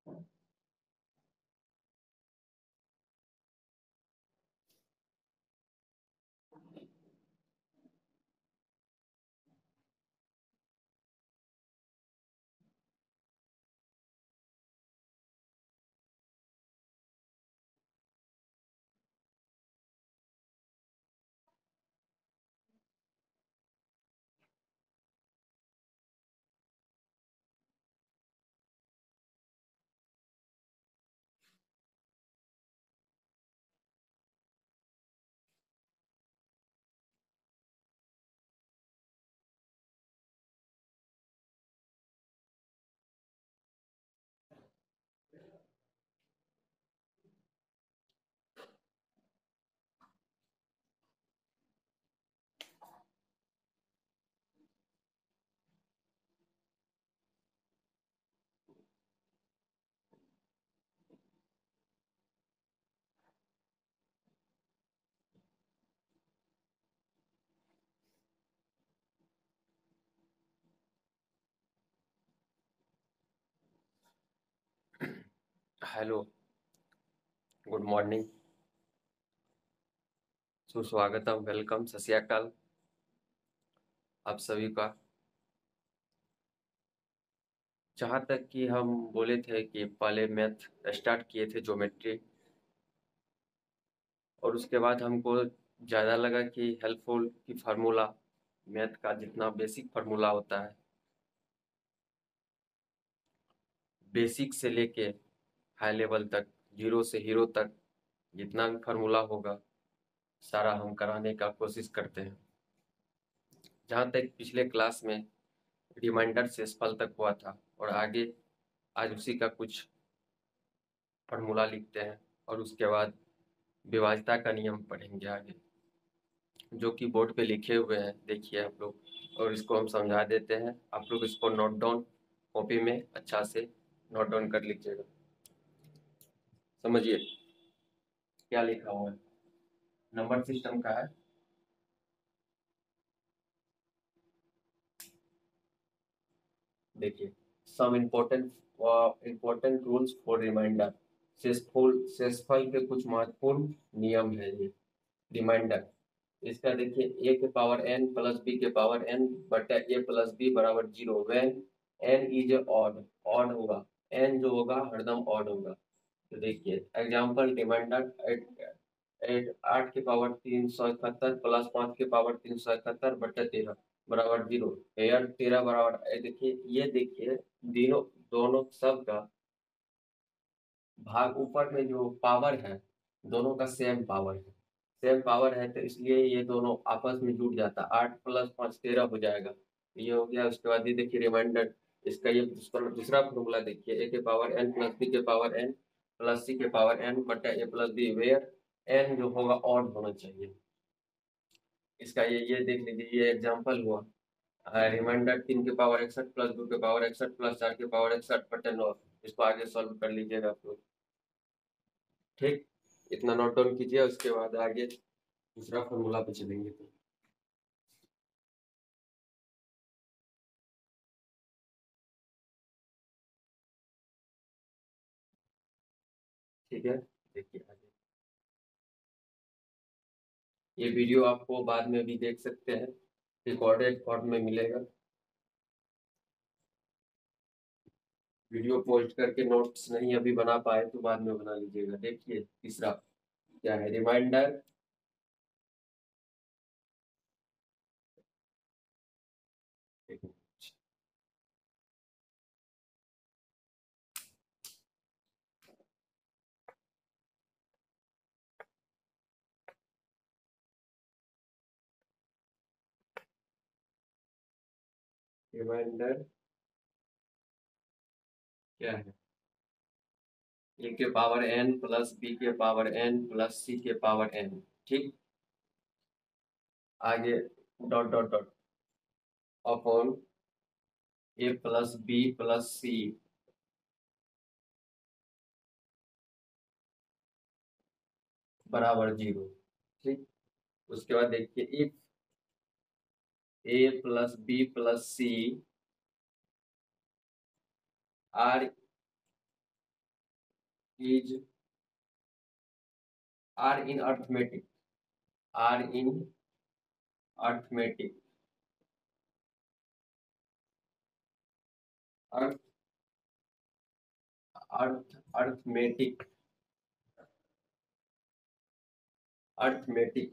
Hello. Good morning. सुस्वागतम, welcome, Sat Shri अकाल आप सभी का। जहाँ तक कि हम बोले थे कि पहले मैथ स्टार्ट किए थे, ज्योमेट्री, और उसके बाद हमको ज़्यादा लगा कि हेल्पफुल कि फार्मूला, मैथ का जितना बेसिक फार्मूला होता है, बेसिक से लेके हाई लेवल तक, जीरो से हीरो तक, जितना भी फार्मूला होगा सारा हम कराने का कोशिश करते हैं। जहाँ तक पिछले क्लास में रिमाइंडर से स्पेल तक हुआ था, और आगे आज उसी का कुछ फार्मूला लिखते हैं, और उसके बाद विभाज्यता का नियम पढ़ेंगे आगे, जो कि बोर्ड पे लिखे हुए हैं, देखिए आप लोग, और इसको हम समझा देते हैं। आप लोग इसको नोट डाउन कॉपी में अच्छा से नोट डाउन कर लीजिएगा। समझिए क्या लिखा हुआ है, नंबर सिस्टम का है। देखिए, some important rules for remainder, शेषफल के कुछ महत्वपूर्ण नियम है ये। रिमाइंडर इसका देखिए, ए के पावर एन प्लस बी के पावर एन बटा ए प्लस बी बराबर 0 when an is odd. Odd होगा, एन जो होगा हरदम ऑड होगा। तो देखिए एग्जांपल, रिमाइंडर एट एट 8 के पावर 371 प्लस 5 के पावर 371 बटा 13 बराबर 0। एयर 13 बराबर, देखिए ये देखिए, तीनों दोनों सब का भाग ऊपर में जो पावर है, दोनों का सेम पावर है। सेम पावर है तो इसलिए ये दोनों आपस में जुड़ जाता है, 8 + 5 13 हो जाएगा। ये हो गया। उसके बाद ये देखिए रिमाइंडर, इसका ये दूसरा फॉर्मूला देखिए, ए के पावर एन प्लस बी के पावर एन प्लस सी के पावर एन बटा ए प्लस बी, वेयर एन जो होगा ऑड होना चाहिए। इसका ये देख लीजिए, ये एग्जाम्पल हुआ। रिमाइंडर 3 के पावर 61 प्लस 2 के पावर 61 प्लस 4 के पावर 61 बटा 9। इसको आगे सॉल्व कर लीजिएगा आप लोग। ठीक, इतना नोट डाउन कीजिए, उसके बाद आगे दूसरा फॉर्मूला पे चलेंगे। तो ठीक है, देखिए आगे ये वीडियो आपको बाद में भी देख सकते हैं, रिकॉर्डेड फॉर्म में मिलेगा। वीडियो पोस्ट करके नोट्स नहीं अभी बना पाए तो बाद में बना लीजिएगा। देखिए तीसरा क्या है, रिमाइंडर। रिमाइंडर क्या है, ए के पावर एन प्लस बी के पावर एन प्लस सी के पावर एन। ठीक, आगे dot dot dot upon A plus B plus C बराबर 0। ठीक, उसके बाद देखिए, if A plus B plus C are is are in arithmetic, are in arithmetic, अर्थ अर्थमेटिक, अर्थमेटिक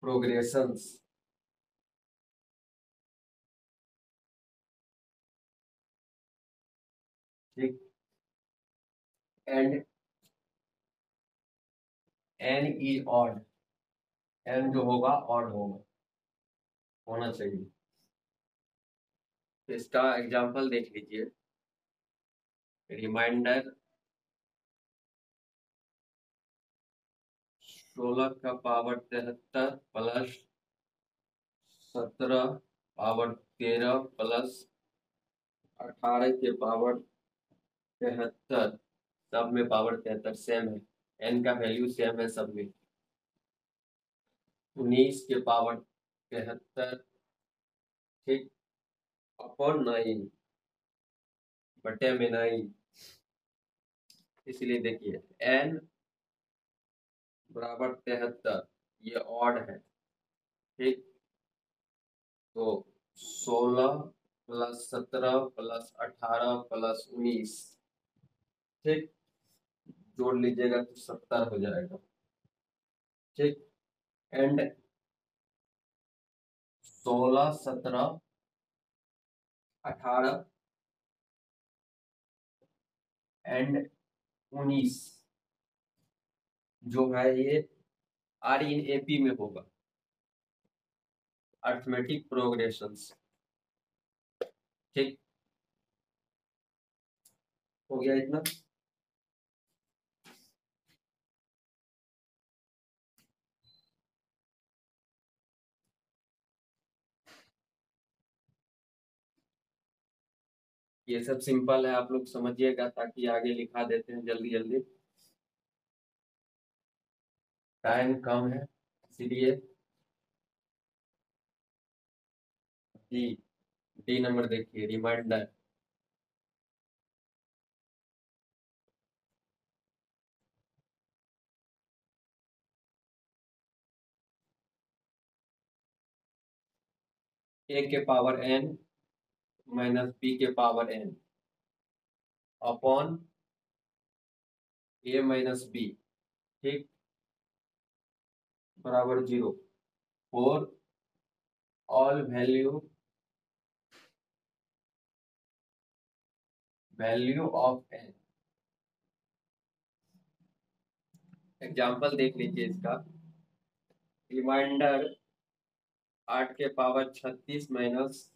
प्रोग्रेशंस, ठीक, and N is odd, N जो होगा odd होगा, होना चाहिए। तो इसका एग्जांपल देख लीजिए, रिमाइंडर 16 का पावर 73 प्लस 17 पावर 13 प्लस 18 के पावर 73, सब में पावर 73 सेम है, एन का वैल्यू सेम है सब में। 19 के पावर 73, ठीक, अपॉन 9 बटे में 9, इसलिए देखिए एन बराबर 73, ये ऑड है, ठीक, तो 16 प्लस 17 प्लस 18 प्लस 19, ठीक, जोड़ लीजिएगा तो 70 हो जाएगा, ठीक, एंड 16 17 18 एंड 19 जो है ये आर इन एपी में होगा, अर्थमेटिक प्रोग्रेशंस, ठीक, हो गया इतना। ये सब सिंपल है, आप लोग समझिएगा ताकि आगे लिखा देते हैं जल्दी जल्दी, टाइम कम है इसीलिए। डी, डी नंबर देखिए, रिमाइंडर ए के पावर एन माइनस बी के power N upon A minus B, ठीक, बराबर 0 for all value, value of N. Example देख लीजिए इसका, रिमाइंडर 8 के पावर 36 माइनस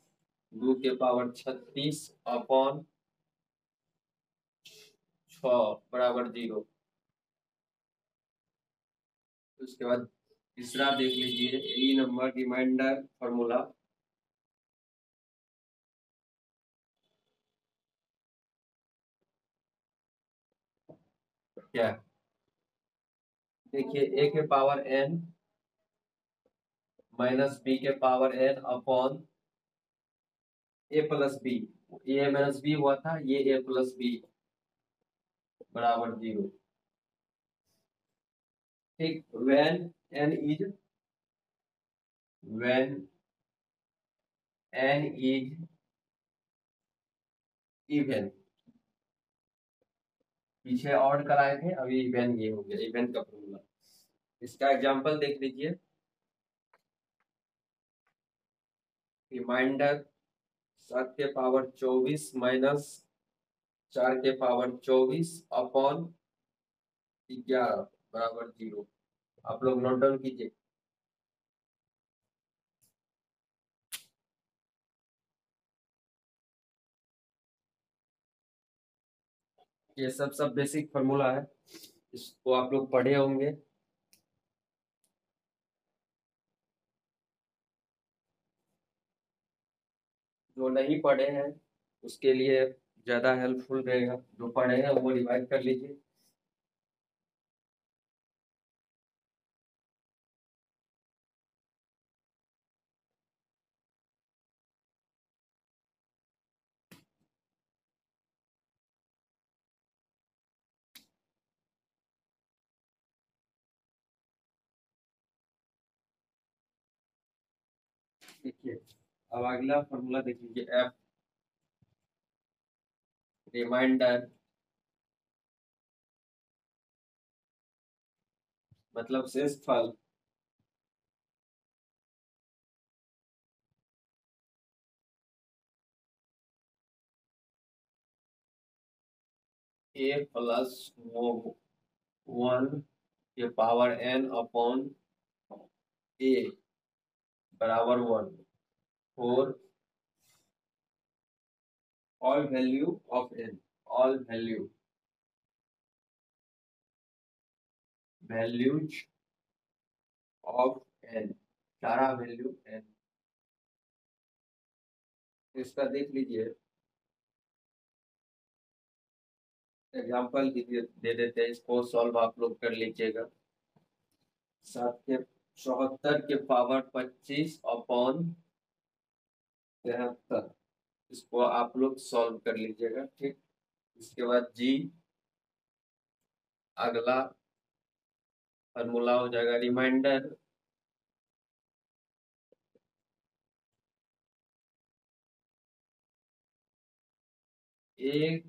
2 के पावर 36 अपॉन 6 बराबर 0। उसके बाद तीसरा देख लीजिए, ए नंबर रिमाइंडर फॉर्मूला, क्या है? देखिए ए के पावर एन माइनस बी के power N upon A plus B, A minus B हुआ था, ये ए प्लस बी बराबर 0, ठीक, व्हेन एन इज इवन, पीछे ऑड कराए थे, अभी इवन ये हो गया, इवन का फॉर्मूला। इसका एग्जांपल देख लीजिए, रिमाइंडर 7 के पावर 24 माइनस 4 के पावर 24 अपॉन 11 बराबर 0। आप लोग नोट डाउन कीजिए। ये सब बेसिक फॉर्मूला है, इसको आप लोग पढ़े होंगे। जो नहीं पढ़े हैं उसके लिए ज्यादा हेल्पफुल रहेगा, जो पढ़े हैं वो रिवाइज कर लीजिए। देखिए, अब अगला फॉर्मूला देख लीजिए, एफ रिमाइंडर मतलब शेषफल ए प्लस वन के पावर एन अपॉन ए बराबर one for all value of N, all values of N, सारा वैल्यू एन। इसका देख लीजिए एग्जाम्पल दे देते हैं, इसको सॉल्व आप लोग कर लीजिएगा। 7 के 74 के पावर 25 अपॉन 73, इसको आप लोग सॉल्व कर लीजिएगा, ठीक। इसके बाद जी, अगला फॉर्मूला हो जाएगा रिमाइंडर ए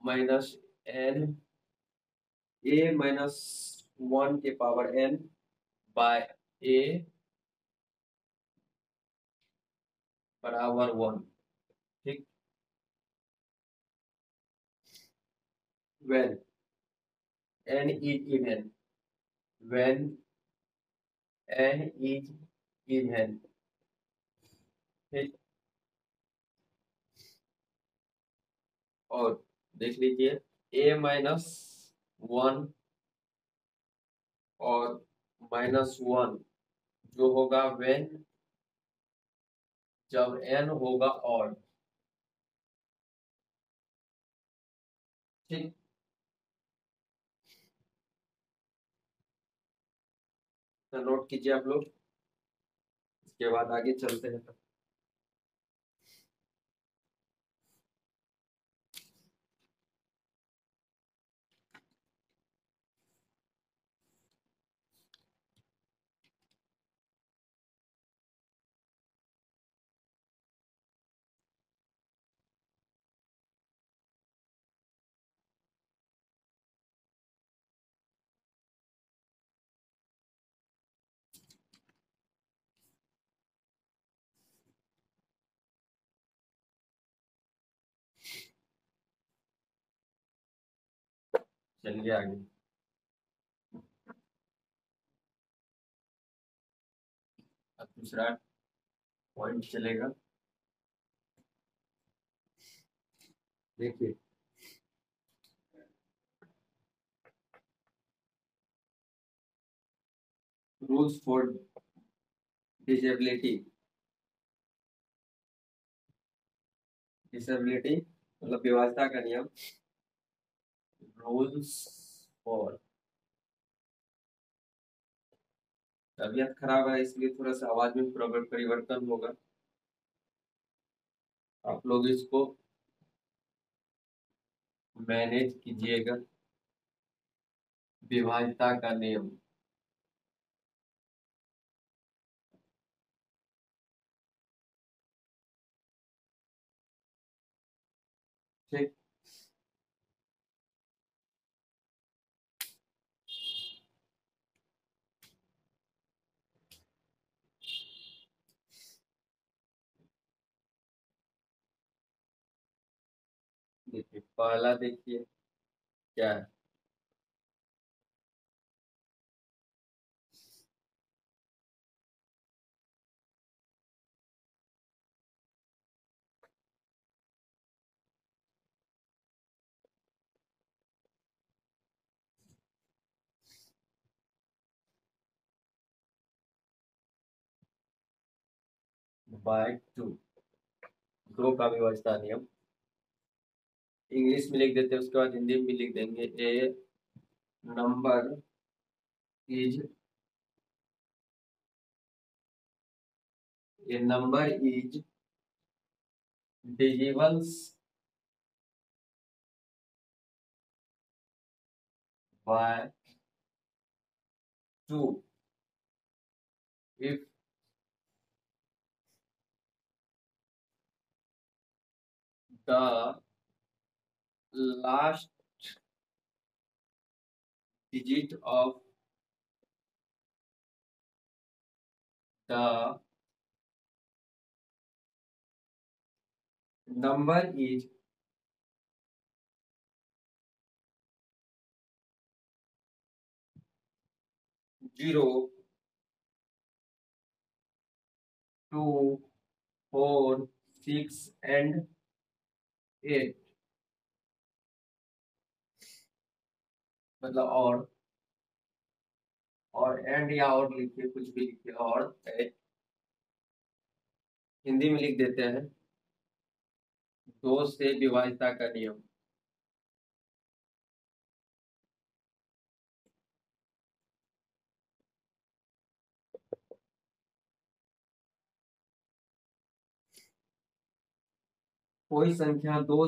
माइनस एन, ए माइनस वन के पावर एन बाय ए बराबर वन, ठीक। when n is even, when n is even, ठीक। और देख लीजिए a माइनस वन और माइनस वन जो होगा when जब n होगा और, ठीक। तो नोट कीजिए आप लोग, इसके बाद आगे चलते हैं। चलिए आगे, अब दूसरा पॉइंट चलेगा। देखिए रूल्स फॉर डिसेबिलिटी, डिसेबिलिटी मतलब विवाहिता का नियम, रूल्स फॉर, तबीयत खराब है इसलिए थोड़ा सा आवाज में परिवर्तन होगा, आप लोग इसको मैनेज कीजिएगा। विभाज्यता का नियम, ठीक। देखिए पहला देखिए क्या है, बाय टू, दो का विभाज्यता नियम इंग्लिश में लिख देते हैं, उसके बाद हिंदी में लिख देंगे। A number is, a number is divisibles by two if the last digit of the number is 0, 2, 4, 6 and 8, मतलब और एंड या और लिखिए, कुछ भी लिखिए, और हिंदी में लिख देते हैं, 2 से विभाज्यता का नियम। कोई संख्या 2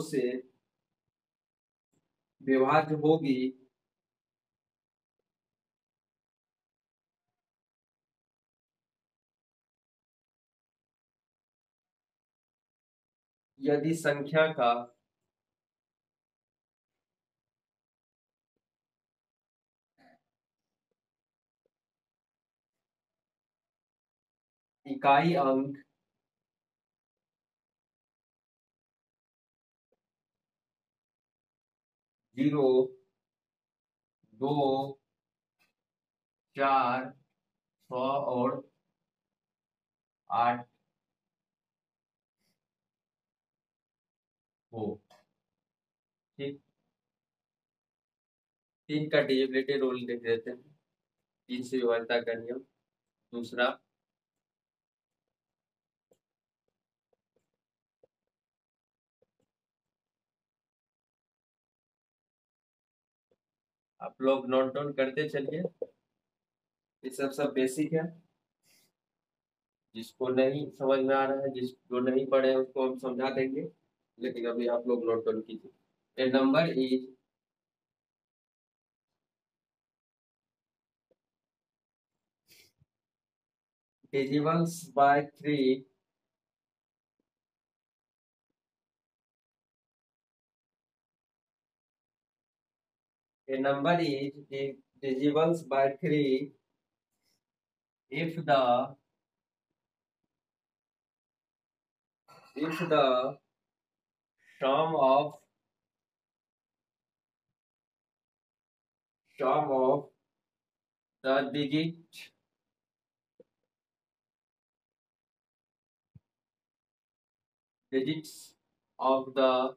से विभाज्य होगी यदि संख्या का इकाई अंक 0, 2, 4, 6 और 8 हो। ठीक, 3 का डिजिबिलिटी रूल लिख देते हैं, 3 से विभाज्यता का नियम। दूसरा, आप लोग नोट डाउन करते चलिए, ये सब बेसिक है। जिसको नहीं समझ में आ रहा है, जो नहीं पढ़े उसको हम समझा देंगे, लेकिन अभी आप लोग नोट डाउन कीजिए। ए number is divisibles by 3 a number is divisibles by 3 if the sum of the digits of the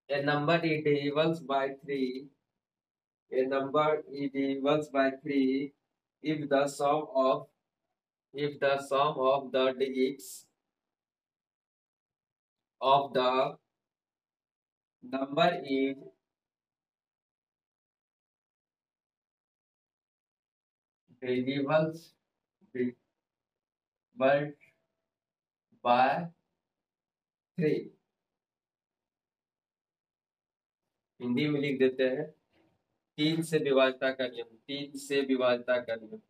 a number is divisibles by 3 a number is divisibles by 3 if the sum of the digits of the number is divisibles by 3। Hindi में लिख देते हैं, 3 से विभाज्यता का नियम, 3 से विभाज्यता का नियम।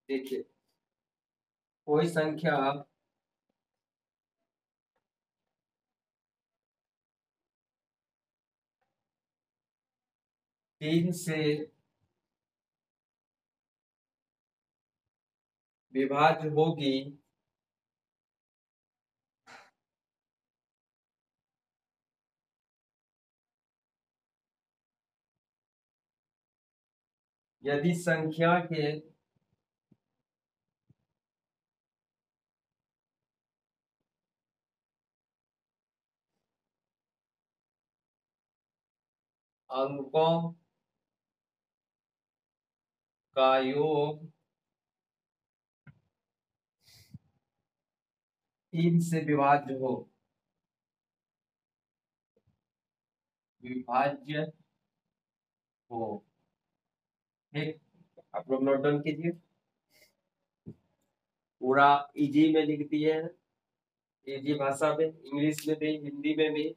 देखिए, कोई संख्या 3 से विभाज्य होगी यदि संख्या के अंकों का योग 3 से विभाज्य हो, विभाज्य हो। ठीक, आप लोग नोट डाउन कीजिए, पूरा इजी में लिख दिए हैं, इजी भाषा में, इंग्लिश में भी हिंदी में भी।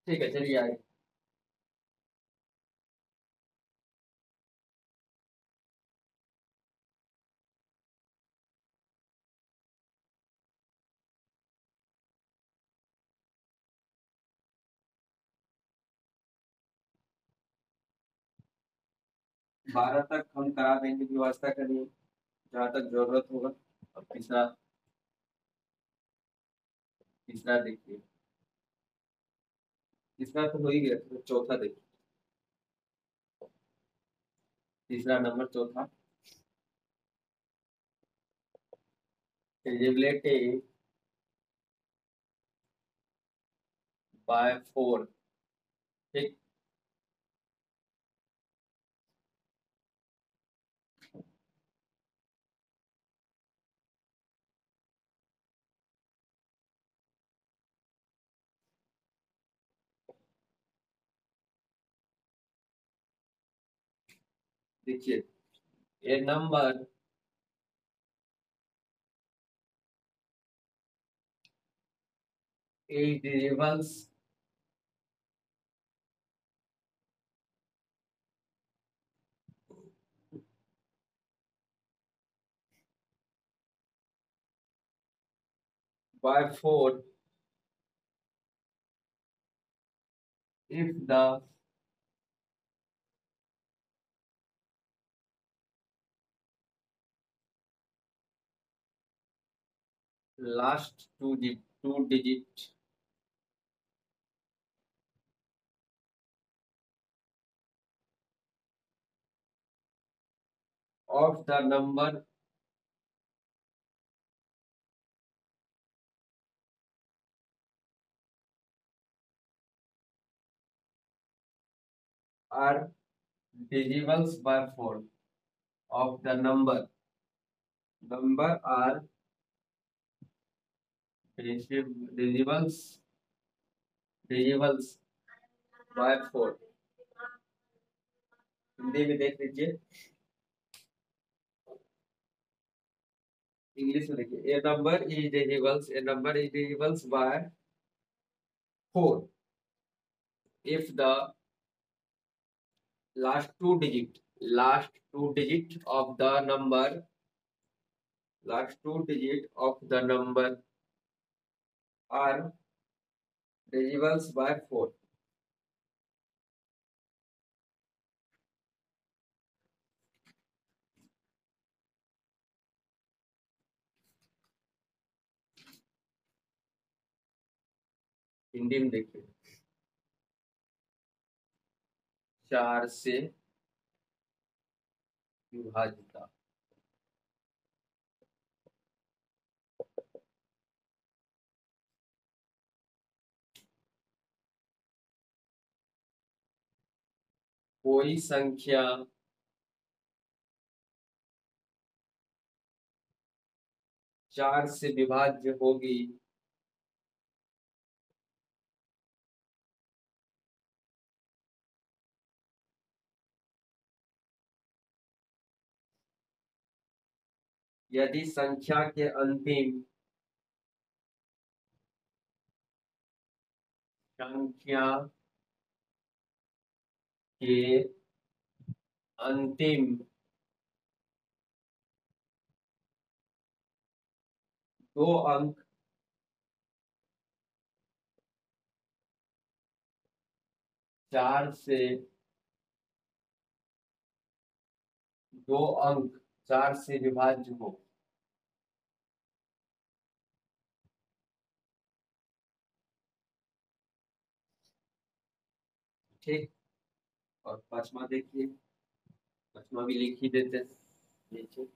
ठीक है, चलिए आगे। बारह तक हम करा देंगे, व्यवस्था करिए जहाँ तक जरूरत होगा। अब तीसरा, तीसरा देखिए, तीसरा तो हो ही गया, तो चौथा देखिए, तीसरा नंबर चौथा, एलिजिबिलिटी बाय फोर। ठीक, देखिए, a number is divisible by 4 if the last two digit of the number are divisible by 4 of the number are divisible divisible by 4। Hindi में देख लीजिए, इंग्लिश में देखिए, a number is divisible by 4 if the last two digit of the number last two digit of the number are divisible by 4। Hindi में देखिए, 4 से विभाजित। कोई संख्या 4 से विभाज्य होगी यदि संख्या के अंतिम 2 अंक 4 से 2 अंक 4 से विभाज्य हो। ठीक। और पांचवा देखिए, पांचवा भी लिख ही देते हैं नीचे।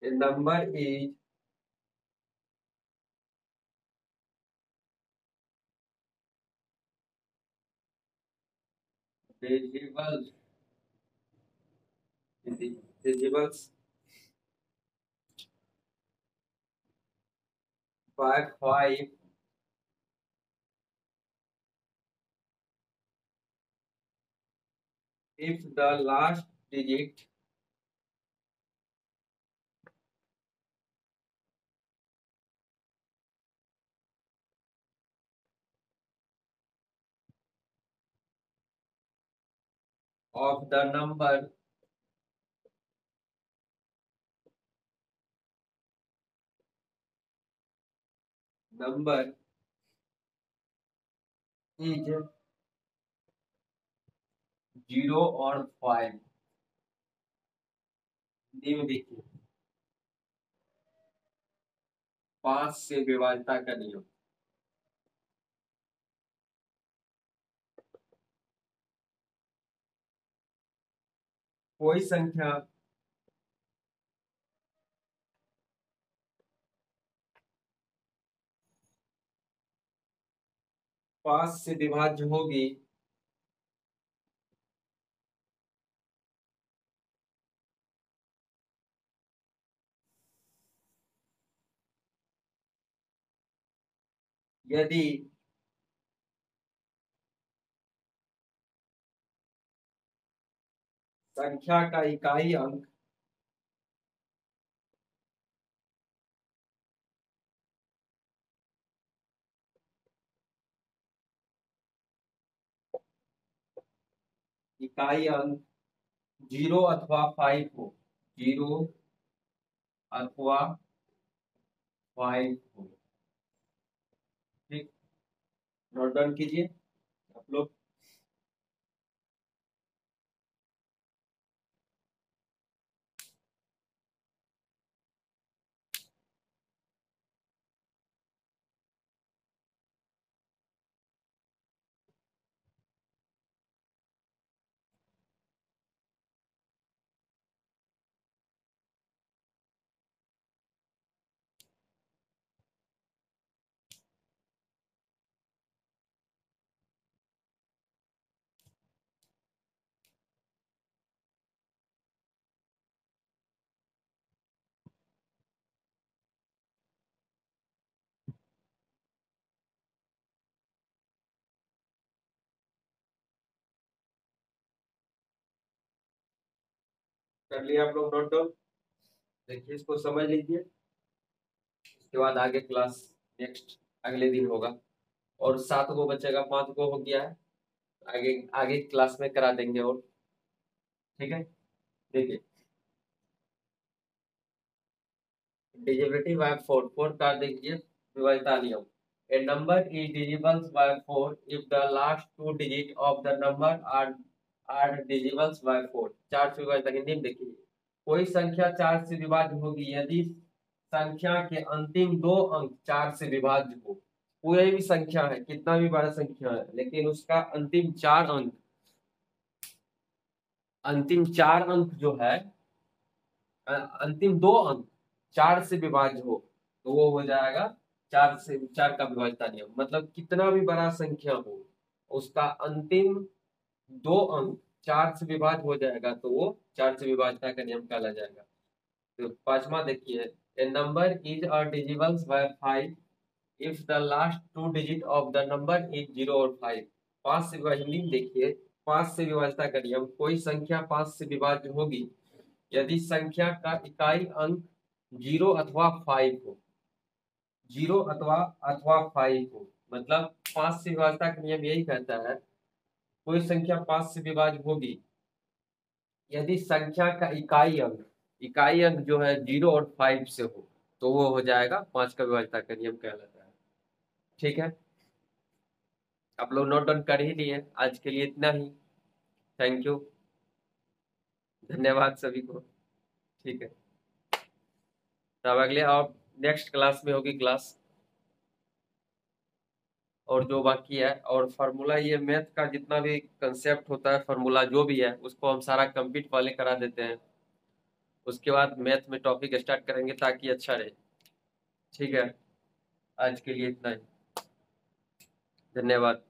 A number is divisible divisible by 5 if the last digit of the number is 0 और 5। हिंदी में देखिए, 5 से विभाज्यता का नियम। कोई संख्या 5 से विभाज्य होगी यदि संख्या का इकाई अंक इकाई अंक 0 अथवा 5 हो। 0 अथवा 5 हो। ठीक, नोट डाउन कीजिए आप लोग। कर लिया आप लोग नोट डाउन? देखिए, इसको समझ लीजिए, उसके बाद आगे क्लास नेक्स्ट अगले दिन होगा। और 7 को बचेगा, 5 को हो गया है, आगे आगे क्लास में करा देंगे। और ठीक है, देखिए, डिजिबिलिटी बाय 4 4 का देखिए विभाज्यता नियम। A number is divisible by 4 if the last two digits of the number are divisible by 4। चार से विभाज्यता हिंदी में देखिए, कोई संख्या चार से विभाज्य होगी यदि संख्या के अंतिम दो अंक चार से विभाज्य हो। कोई भी संख्या है, कितना भी बड़ा संख्या है, लेकिन उसका अंतिम चार अंक जो है, अंतिम दो अंक चार से विभाज्य हो तो वो हो जाएगा चार का विभाज्यता नियम। मतलब कितना भी बड़ा संख्या हो, उसका अंतिम दो अंक चार से विभाज्य हो जाएगा तो वो चार से विभाज्यता का नियम कहला जाएगा। तो पांचवा देखिए, a number is a divisible by 5 if the last two digit of the number is 0 और 5। पांच से विभाजन देखिए, पांच से विभाज्यता का नियम, कोई संख्या पांच से विभाज्य होगी यदि संख्या का इकाई अंक 0 अथवा 5 हो। 0 अथवा 5 हो, मतलब पांच से विभाज्यता का नियम यही कहता है, कोई संख्या पांच से विभाज्य होगी यदि संख्या का इकाई अंक जो है 0 और 5 से हो तो वो हो जाएगा पांच का विभाज्यता का नियम कहलाता है। ठीक है, आप लोग नोट डाउन कर ही लिए। आज के लिए इतना ही। थैंक यू, धन्यवाद सभी को। ठीक है, तब अगले और नेक्स्ट क्लास में होगी क्लास, और जो बाकी है और फार्मूला, ये मैथ का जितना भी कंसेप्ट होता है, फार्मूला जो भी है उसको हम सारा कंप्लीट वाले करा देते हैं। उसके बाद मैथ में टॉपिक स्टार्ट करेंगे ताकि अच्छा रहे। ठीक है, आज के लिए इतना ही, धन्यवाद।